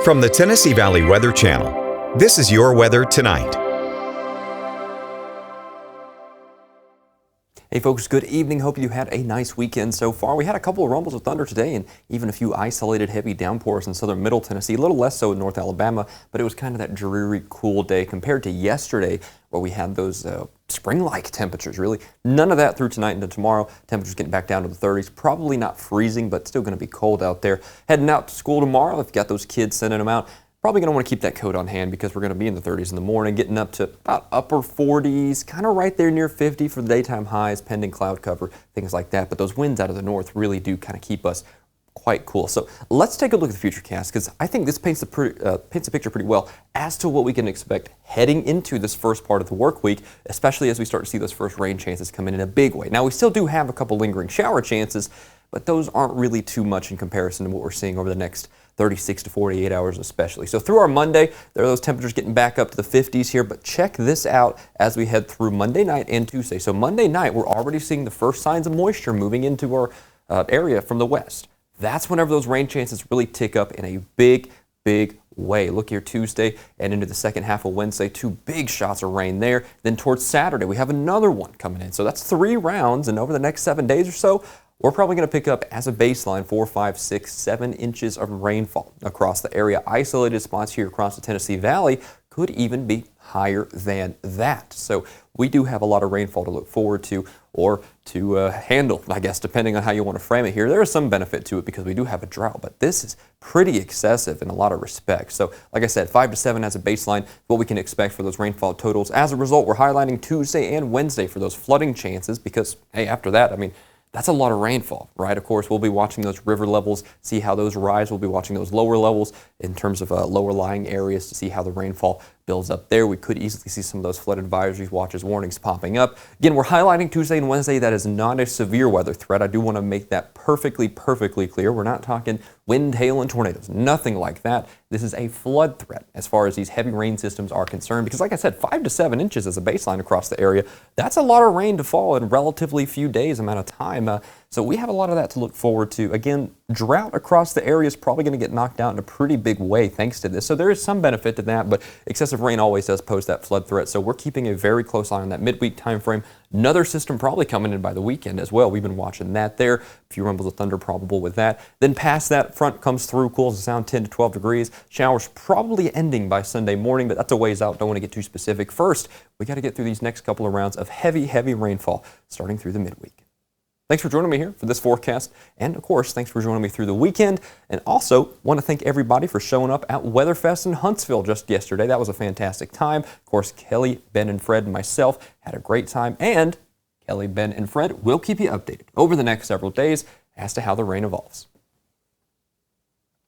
From the Tennessee Valley Weather Channel, this is your weather tonight. Hey folks, good evening. Hope you had a nice weekend so far. We had a couple of rumbles of thunder today and even a few isolated heavy downpours in southern middle Tennessee, a little less so in North Alabama, but it was kind of that dreary, cool day compared to yesterday where we had those spring-like temperatures, really. None of that through tonight into tomorrow. Temperatures getting back down to the 30s. Probably not freezing, but still going to be cold out there. Heading out to school tomorrow, if you got those kids sending them out, probably going to want to keep that coat on hand because we're going to be in the 30s in the morning, getting up to about upper 40s, kind of right there near 50 for the daytime highs, pending cloud cover, things like that. But those winds out of the north really do kind of keep us quite cool. So let's take a look at the futurecast because I think this paints a picture pretty well as to what we can expect heading into this first part of the work week, especially as we start to see those first rain chances come in a big way. Now, we still do have a couple lingering shower chances, but those aren't really too much in comparison to what we're seeing over the next 36 to 48 hours especially. So through our Monday, there are those temperatures getting back up to the 50s here, but check this out as we head through Monday night and Tuesday. So Monday night, we're already seeing the first signs of moisture moving into our area from the west. That's whenever those rain chances really tick up in a big way. Look here, Tuesday and into the second half of Wednesday, two big shots of rain there. Then towards Saturday, we have another one coming in. So that's 3 rounds, and over the next 7 days or so, we're probably going to pick up as a baseline 4, 5, 6, 7 inches of rainfall across the area. Isolated spots here across the Tennessee Valley could even be higher than that. So we do have a lot of rainfall to look forward to or to handle, I guess, depending on how you want to frame it here. There is some benefit to it because we do have a drought, but this is pretty excessive in a lot of respects. So like I said, 5 to 7 as a baseline, what we can expect for those rainfall totals. As a result, we're highlighting Tuesday and Wednesday for those flooding chances because, hey, after that, I mean, that's a lot of rainfall, right? Of course, we'll be watching those river levels, see how those rise. We'll be watching those lower levels in terms of lower lying areas to see how the rainfall builds up there. We could easily see some of those flood advisories, watches, warnings popping up. Again, we're highlighting Tuesday and Wednesday. That is not a severe weather threat. I do want to make that perfectly clear. We're not talking wind, hail, and tornadoes. Nothing like that. This is a flood threat as far as these heavy rain systems are concerned because, like I said, 5 to 7 inches as a baseline across the area. That's a lot of rain to fall in relatively few days amount of time. So we have a lot of that to look forward to. Again, drought across the area is probably going to get knocked out in a pretty big way thanks to this. So there is some benefit to that, but excessive rain always does pose that flood threat. So we're keeping a very close eye on that midweek time frame. Another system probably coming in by the weekend as well. We've been watching that there. A few rumbles of thunder probable with that. Then past that, front comes through, cools us down 10 to 12 degrees. Showers probably ending by Sunday morning, but that's a ways out. Don't want to get too specific. First, we got to get through these next couple of rounds of heavy rainfall starting through the midweek. Thanks for joining me here for this forecast. And of course, thanks for joining me through the weekend. And also want to thank everybody for showing up at WeatherFest in Huntsville just yesterday. That was a fantastic time. Of course, Kelly, Ben, and Fred and myself had a great time. And Kelly, Ben, and Fred will keep you updated over the next several days as to how the rain evolves.